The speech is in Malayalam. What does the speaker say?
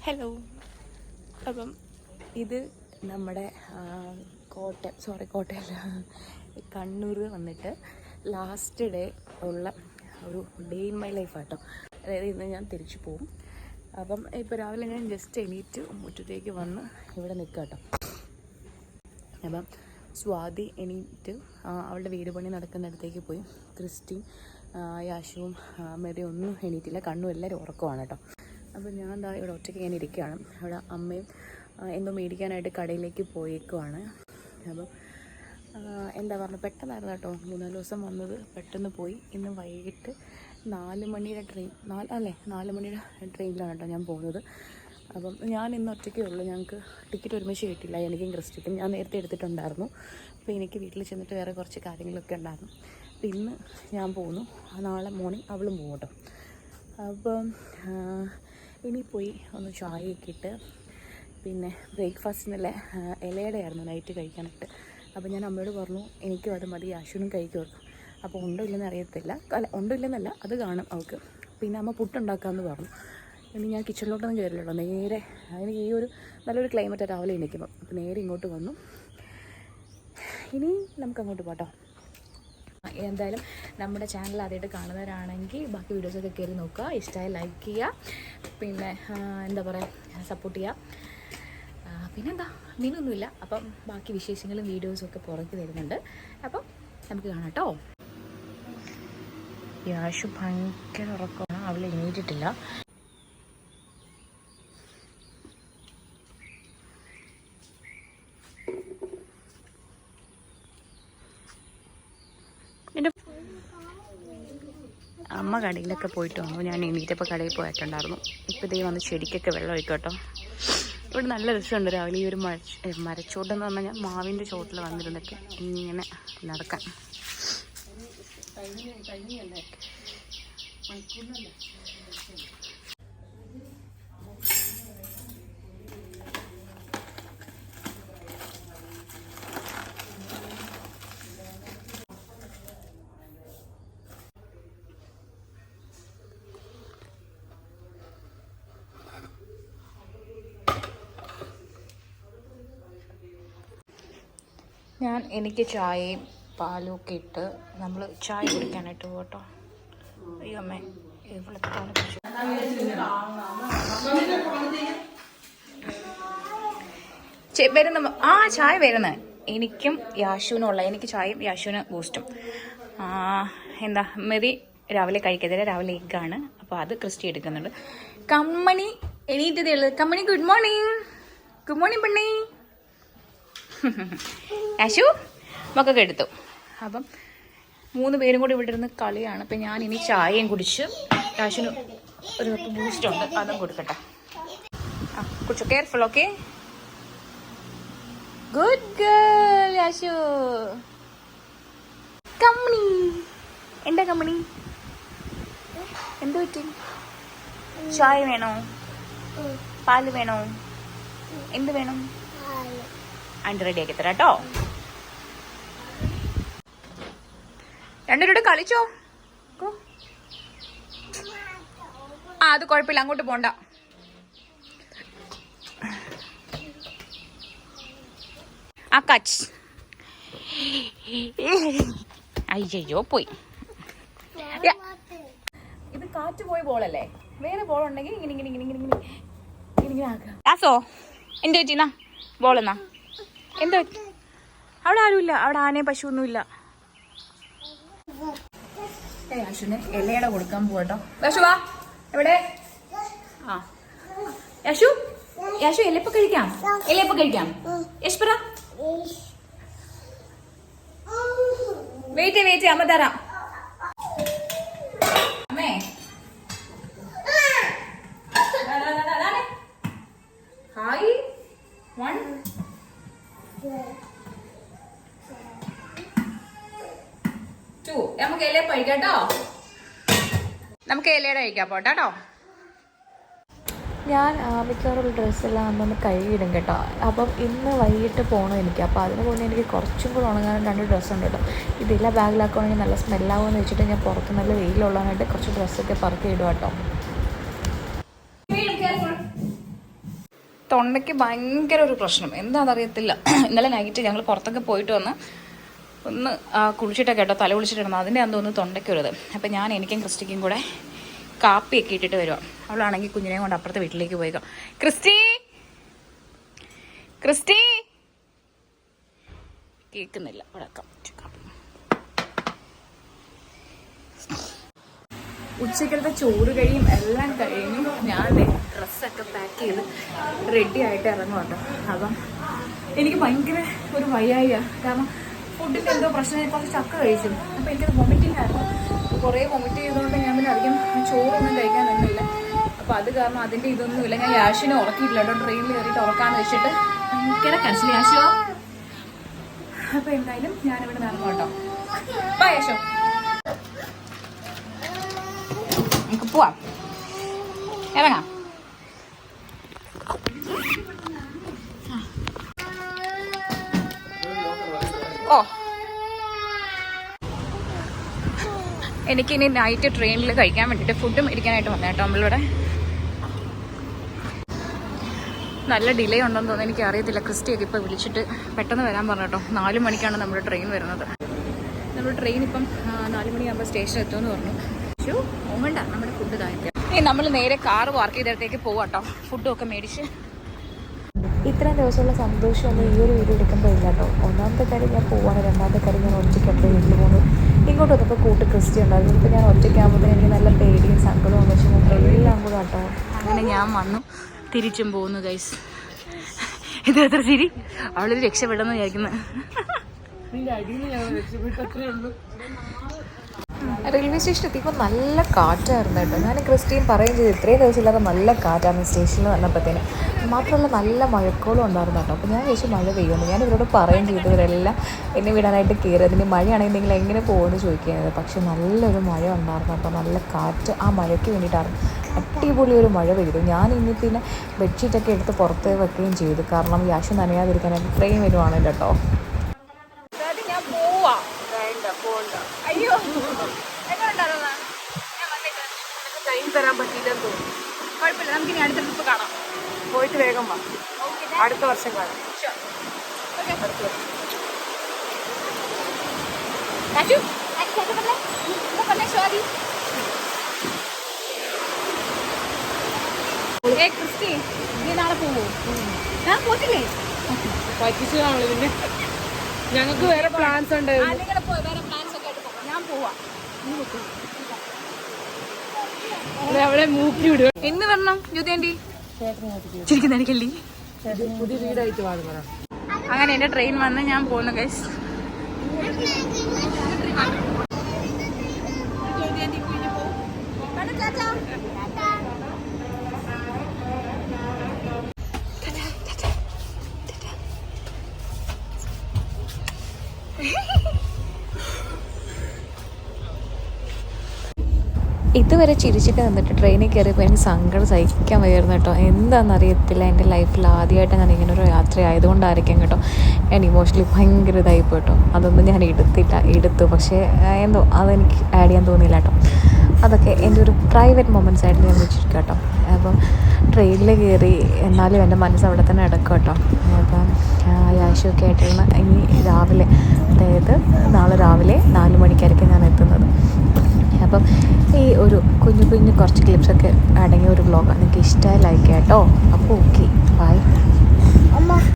ഹലോ. അപ്പം ഇത് നമ്മുടെ കോട്ടയല്ല, കണ്ണൂർ വന്നിട്ട് ലാസ്റ്റ് ഡേ ഉള്ള ഒരു ഡേ ഇൻ മൈ ലൈഫ് ആട്ടോ. അതായത് ഇന്ന് ഞാൻ തിരിച്ചു പോകും. അപ്പം ഇപ്പോൾ രാവിലെ ഞാൻ ജസ്റ്റ് എണീറ്റ് മുറ്റത്തേക്ക് വന്ന് ഇവിടെ നിൽക്കാം കേട്ടോ. അപ്പം സ്വാതി എണീറ്റ് അവളുടെ വീട് പണി നടക്കുന്നിടത്തേക്ക് പോയി. ക്രിസ്റ്റിയും യാശുവും മെറി ഒന്നും എണീറ്റില്ല, കണ്ണും എല്ലാവരും ഉറക്കമാണ് കേട്ടോ. അപ്പോൾ ഞാൻ എന്താ ഇവിടെ ഒറ്റയ്ക്ക് ഇങ്ങനെ ഇരിക്കുകയാണ്. അവിടെ അമ്മയും എന്തോ മേടിക്കാനായിട്ട് കടയിലേക്ക് പോയേക്കുവാണ്. അപ്പം എന്താ പറഞ്ഞത്, പെട്ടെന്നായിരുന്നു കേട്ടോ. 3-4 ദിവസം വന്നത് പെട്ടെന്ന് പോയി. ഇന്ന് വൈകിട്ട് 4 മണിയുടെ ട്രെയിൻ, 4 മണിയുടെ ട്രെയിനിലാണ് കേട്ടോ ഞാൻ പോകുന്നത്. അപ്പം ഞാൻ ഇന്ന് ഒറ്റയ്ക്കേ ഉള്ളൂ. ഞങ്ങൾക്ക് ടിക്കറ്റ് ഒരുമിച്ച് കിട്ടില്ല, എനിക്കും ക്രിസ്റ്റിക്കും. ഞാൻ നേരത്തെ എടുത്തിട്ടുണ്ടായിരുന്നു. അപ്പോൾ എനിക്ക് വീട്ടിൽ ചെന്നിട്ട് വേറെ കുറച്ച് കാര്യങ്ങളൊക്കെ ഉണ്ടായിരുന്നു. അപ്പോൾ ഇന്ന് ഞാൻ പോകുന്നു, നാളെ മോർണിംഗ് അവളും പോകും കേട്ടോ. അപ്പം ഇനി പോയി ഒന്ന് ചായയൊക്കെ ഇട്ട്, പിന്നെ ബ്രേക്ക്ഫാസ്റ്റിനുള്ള ഇലയുടെ ആയിരുന്നു നൈറ്റ് കഴിക്കാനായിട്ട്. അപ്പോൾ ഞാൻ അമ്മയോട് പറഞ്ഞു എനിക്കും അത് മതി, യാശുവിനും കഴിക്കുമായിരുന്നു. അപ്പോൾ ഉണ്ടോ ഇല്ലെന്ന് അറിയത്തില്ല, ഉണ്ടോ ഇല്ലെന്നല്ല, അത് കാണും അവൾക്ക്. പിന്നെ അമ്മ പുട്ടുണ്ടാക്കാമെന്ന് പറഞ്ഞു. ഇനി ഞാൻ കിച്ചണിലോട്ടൊന്നും കയറില്ലല്ലോ, നേരെ എനിക്ക് ഈ ഒരു നല്ലൊരു ക്ലൈമറ്റ് രാവിലെ എണീക്കുമ്പോൾ. അപ്പോൾ നേരെ ഇങ്ങോട്ട് വന്നു. ഇനി നമുക്ക് അങ്ങോട്ട് പോട്ടോ. എന്തായാലും നമ്മുടെ ചാനൽ ആദ്യമായിട്ട് കാണുന്നവരാണെങ്കിൽ ബാക്കി വീഡിയോസൊക്കെ കയറി നോക്കുക, ഇഷ്ടമായി ലൈക്ക് ചെയ്യുക, പിന്നെ എന്താ പറയുക, സപ്പോർട്ട് ചെയ്യുക. പിന്നെന്താ, മീനൊന്നുമില്ല. അപ്പം ബാക്കി വിശേഷങ്ങളും വീഡിയോസും ഒക്കെ പുറത്ത് വരുന്നുണ്ട്. അപ്പം നമുക്ക് കാണാം കേട്ടോ. യാശു ഭയങ്കര ഉറക്കമാണ്, അവൾ എണീറ്റിട്ടില്ല. അമ്മ കടയിലൊക്കെ പോയിട്ട് വന്നു. ഞാൻ എണീറ്റപ്പോൾ കടയിൽ പോയിട്ടുണ്ടായിരുന്നു. ഇപ്പോൾ ഇതേ വന്ന് ചെടിക്കൊക്കെ വെള്ളം ഒഴിക്കും കേട്ടോ. ഇവിടെ നല്ല രസമുണ്ട് രാവിലെ ഈ ഒരു മരച്ചോട്ടെന്ന് പറഞ്ഞു കഴിഞ്ഞാൽ മാവിൻ്റെ ചോട്ടിൽ വന്നിരുന്നിട്ട് ഇങ്ങനെ നടക്കാൻ. എനിക്ക് ചായയും പാലും ഒക്കെ ഇട്ട് നമ്മൾ ചായ കുടിക്കാനായിട്ട് പോകട്ടോ. അയ്യോ അമ്മേ, ഇവിടുത്തെ വരുന്ന ചായ വരുന്നത് എനിക്കും യാശുവിനുള്ള. എനിക്ക് ചായയും യാശുവിന് ബൂസ്റ്റും. എന്താ മെറി രാവിലെ കഴിക്കത്തില്ല, രാവിലെ എഗ്ഗാണ്. അപ്പോൾ അത് ക്രിസ്റ്റി എടുക്കുന്നുണ്ട്. കമ്മണി എണീറ്റതേ ഉള്ളു. Kammani good morning. Good morning പെണ്ണി. യാശു മക്കൊക്കെ എടുത്തു. അപ്പം 3 പേരും കൂടി ഇവിടെ ഇരുന്ന് കളിയാണ്. അപ്പം ഞാൻ ഇനി ചായയും കുടിച്ച് യാശുവിന് ഒരു കപ്പ് ബൂസ്റ്റുണ്ട്, അതും കൊടുക്കട്ടെ. കുടിച്ചോ, careful. Okay, good girl Yashu. Kammani, എന്താ കമ്മണി, എന്ത് പറ്റി? ചായ വേണോ, പാല് വേണോ, എന്ത് വേണം? ആൻറ്റി റെഡി ആക്കി തരാം കേട്ടോ. രണ്ടുപേരോട് കളിച്ചോ. അത് കുഴപ്പമില്ല, അങ്ങോട്ട് പോണ്ട. കച്ച്. അയ്യോ പോയി. ഇത് കാറ്റ് പോയ ബോളല്ലേ, വേറെ ബോൾ ഉണ്ടെങ്കിൽ ഇങ്ങനെ ഇങ്ങനെ ഇങ്ങനെ ഇങ്ങനെ ഇങ്ങനെ ഇങ്ങനെ ആക്കാം. ആസോ എന്ത് പറ്റിന്നാ ബോളെന്നാ? എന്താ അവിടെ ആരുമില്ല, അവിടെ ആനയും പശുവൊന്നുമില്ല. യാശുവിന് ഇലയുടെ കൊടുക്കാൻ പോകട്ടോ. യാശു വാ, എവിടെ? യാശു, യാശു ഇലയപ്പം കഴിക്കാം, ഇലയപ്പം കഴിക്കാം. യശ്പറ വെയിറ്റ്, അമ്മ തരാം. അമ്മേ ഹായ് 1 2. നമുക്ക് ഇല കഴിക്കാട്ടോ, നമുക്ക് ഇലയുടെ കഴിക്കാം പോട്ടോ. ഞാൻ മിക്കവാറും ഡ്രസ്സെല്ലാം അന്നൊന്ന് കഴുകിയിടും കേട്ടോ. അപ്പം ഇന്ന് വൈകിട്ട് പോകണം എനിക്ക്. അപ്പോൾ അതിന് മുന്നേ എനിക്ക് കുറച്ചും കൂടെ ഉണങ്ങാൻ 2 ഡ്രസ്സുണ്ട് കേട്ടോ. ഇതില്ല ബാഗിലാക്കുകയാണെങ്കിൽ നല്ല സ്മെല്ലാവുമെന്ന് വെച്ചിട്ട് ഞാൻ പുറത്ത് നല്ല വെയിലുള്ളതായിട്ട് കുറച്ച് ഡ്രസ്സൊക്കെ പറക്കി ഇടും കേട്ടോ. തൊണ്ടയ്ക്ക് ഭയങ്കര ഒരു പ്രശ്നം, എന്താണെന്നറിയത്തില്ല. ഇന്നലെ നൈറ്റ് ഞങ്ങൾ പുറത്തൊക്കെ പോയിട്ട് വന്ന് ഒന്ന് കുളിച്ചിട്ടൊക്കെ കേട്ടോ, തല കുളിച്ചിട്ടിരുന്നു, അതിൻ്റെ അന്ന് തോന്നുന്നു തൊണ്ടയ്ക്കൊരുത്. അപ്പം ഞാൻ എനിക്കും ക്രിസ്റ്റിക്കും കൂടെ കാപ്പിയൊക്കെ ഇട്ടിട്ട് വരുക. അവളാണെങ്കിൽ കുഞ്ഞിനെ കൊണ്ട് അപ്പുറത്തെ വീട്ടിലേക്ക് പോയിക്കോ. ക്രിസ്റ്റി ക്രിസ്റ്റി കേൾക്കുന്നില്ല. വഴക്കം. ഉച്ചക്കലത്തെ ചോറ് കഴിയും എല്ലാം കഴിഞ്ഞു. ഞാൻ ഡ്രസ്സൊക്കെ പാക്ക് ചെയ്ത് റെഡി ആയിട്ട് ഇറങ്ങുമല്ലോ. അപ്പം എനിക്ക് ഭയങ്കര ഒരു വയ്യായ, കാരണം ഫുഡിൻ്റെ എന്തോ പ്രശ്നം. കുറച്ച് ചക്ക കഴിച്ചു, അപ്പോൾ എനിക്കത് വൊമിറ്റിംഗ് ആയിരുന്നു. കുറേ വൊമിറ്റ് ചെയ്തുകൊണ്ട് ഞാൻ പിന്നെ അധികം ചോറൊന്നും കഴിക്കാൻ നിന്നില്ല. അപ്പോൾ അത് കാരണം അതിൻ്റെ ഇതൊന്നുമില്ല. ഞാൻ യാഷിനെ ഉറക്കിയിട്ടില്ല കേട്ടോ. ട്രെയിനിൽ കയറിയിട്ട് ഉറക്കാന്ന് വെച്ചിട്ട് ഭയങ്കര കരച്ചിൽ യാശോ. അപ്പോൾ എന്തായാലും ഞാനിവിടെ നടന്നു കേട്ടോ. ബൈ യാശോ, നമുക്ക് പോവാം, ഇറങ്ങാം. ഓ, എനിക്കിനി നൈറ്റ് ട്രെയിനിൽ കഴിക്കാൻ വേണ്ടിയിട്ട് ഫുഡ് മേടിക്കാനായിട്ട് വന്നേ കേട്ടോ. നമ്മളിവിടെ നല്ല ഡിലേ ഉണ്ടെന്ന് തോന്നുന്നു, എനിക്ക് അറിയത്തില്ല. ക്രിസ്റ്റിയൊക്കെ ഇപ്പോൾ വിളിച്ചിട്ട് പെട്ടെന്ന് വരാൻ പറഞ്ഞു കേട്ടോ. 4 മണിക്കാണ് നമ്മുടെ ട്രെയിൻ വരുന്നത്. നമ്മുടെ ട്രെയിൻ ഇപ്പം 4 മണിയാകുമ്പോൾ സ്റ്റേഷൻ എത്തുമെന്ന് പറഞ്ഞു. പക്ഷേ വേണ്ട, നമ്മുടെ ഫുഡ് താഴ്ത്തി നമ്മൾ നേരെ കാറ് പാർക്ക് ചെയ്തിടത്തേക്ക് പോവാം കേട്ടോ, ഫുഡും ഒക്കെ മേടിച്ച്. ഇത്രയും ദിവസമുള്ള സന്തോഷമൊന്നും ഈ ഒരു വീഡിയോ എടുക്കുമ്പോൾ ഇല്ല കേട്ടോ. ഒന്നാമത്തെ കാര്യം ഞാൻ പോവാണ്, രണ്ടാമത്തെ കാര്യം ഞാൻ ഒറ്റയ്ക്ക് എൻ്റെ വീട്ടിൽ പോകുന്നു. ഇങ്ങോട്ട് വന്നപ്പോൾ കൂട്ട് ക്രിസ്റ്റി ഉണ്ടായിരുന്നു. ഇപ്പോൾ ഞാൻ ഒറ്റയ്ക്കാകുമ്പോൾ എനിക്ക് നല്ല പേടിയും സങ്കടവും വിഷമവും എല്ലാം കൂടെ കേട്ടോ. അങ്ങനെ ഞാൻ വന്നു, തിരിച്ചും പോകുന്നു ഗൈസ്. ഇത് എത്ര ശരി, അവളൊരു രക്ഷപ്പെടുമെന്ന് വിചാരിക്കുന്നത്. റെയിൽവേ സ്റ്റേഷൻ എത്തിയപ്പോൾ നല്ല കാറ്റായിരുന്നു കേട്ടോ. ഞാൻ ക്രിസ്റ്റിയും പറയുകയും ചെയ്തു, ഇത്രയും ദിവസമില്ലാതെ നല്ല കാറ്റാണ് സ്റ്റേഷനിൽ വന്നപ്പോഴത്തേന്. മാത്രമല്ല നല്ല മഴക്കോളം ഉണ്ടായിരുന്നു കേട്ടോ. അപ്പോൾ ഞാൻ ചോദിച്ചു മഴ പെയ്യുന്നു. ഞാൻ ഇവരോട് പറയുകയും ചെയ്തു, ഇവരെല്ലാം എന്നെ വിടാനായിട്ട് കയറി. അതിന് മഴയാണെങ്കിൽ നിങ്ങൾ എങ്ങനെ പോകുമെന്ന് ചോദിക്കുന്നത്. പക്ഷെ നല്ലൊരു മഴ ഉണ്ടായിരുന്നു കേട്ടോ, നല്ല കാറ്റ്. ആ മഴയ്ക്ക് വേണ്ടിയിട്ടായിരുന്നു അടിപൊളി ഒരു മഴ പെയ്തു. ഞാൻ ഇനി പിന്നെ ബെഡ്ഷീറ്റൊക്കെ എടുത്ത് പുറത്ത് വെക്കുകയും ചെയ്തു, കാരണം യാശു നനയാതിരിക്കാനായിട്ട് ട്രെയിൻ വരുവാണ് കേട്ടോ. അയ്യോ, തരാൻ പറ്റിയില്ലെന്ന് തോന്നുന്നു. കുഴപ്പമില്ല, നമുക്ക് ഇനി അടുത്ത ട്രിപ്പ് കാണാം. പോയിട്ട് വേഗം വാ, അടുത്ത വർഷം കാണാം. ക്രിസ്റ്റി, നീ നാളെ പോവോ? ഞാൻ പോയിട്ടില്ലേ? പറ്റിച്ചതാണല്ലോ. പിന്നെ ഞങ്ങൾക്ക് വേറെ പ്ലാൻസ് ഉണ്ട്. വേറെ പ്ലാൻസ് ഒക്കെ ആയിട്ട് പോകാം. ഞാൻ പോവാ. അവിടെ മൂക്കി വിടുക. എന്ന് വരണം ജ്യോതിയാൻറ്റി ചിരിക്കുന്നതായിരിക്കല്ലേ. പുതിയ വീടായിട്ട് വാങ്ങുക. അങ്ങനെ എൻ്റെ ട്രെയിൻ വന്ന് ഞാൻ പോകുന്നു ഗൈസ്. ഇതുവരെ ചിരിച്ചിട്ട് നിന്നിട്ട് ട്രെയിനിൽ കയറിയപ്പോൾ എനിക്ക് സങ്കടം സഹിക്കാൻ വയ്യായിരുന്നു കേട്ടോ. എന്താണെന്നറിയത്തില്ല, എൻ്റെ ലൈഫിൽ ആദ്യമായിട്ട് ഞാൻ ഇങ്ങനൊരു യാത്ര ആയതുകൊണ്ടായിരിക്കും കേട്ടോ ഞാൻ ഇമോഷണലി ഭയങ്കര ഇതായിപ്പോൾ കേട്ടോ. അതൊന്നും ഞാൻ എടുത്തു, പക്ഷേ എന്തോ അതെനിക്ക് ആഡ് ചെയ്യാൻ തോന്നിയില്ല കേട്ടോ. അതൊക്കെ എൻ്റെ ഒരു പ്രൈവറ്റ് മൊമെൻറ്റ്സ് ആയിട്ട് ഞാൻ വെച്ചിരിക്കും കേട്ടോ. അപ്പം ട്രെയിനിൽ കയറി, എന്നാലും എൻ്റെ മനസ്സ് അവിടെ തന്നെ അടക്കും കേട്ടോ. അപ്പം യാശുവൊക്കെ ആയിട്ടുള്ള ഇനി രാവിലെ, അതായത് നാളെ രാവിലെ 4 മണിക്കായിരിക്കും ഞാൻ എത്തുന്നത്. അപ്പം ഈ ഒരു കുഞ്ഞു കുറച്ച് ക്ലിപ്സൊക്കെ അടങ്ങിയ ഒരു വ്ളോഗാണ്. നിങ്ങൾക്ക് ഇഷ്ടമായി ലൈക്ക് ചെയ്യാം കേട്ടോ. അപ്പോൾ ഓക്കെ, ബൈ.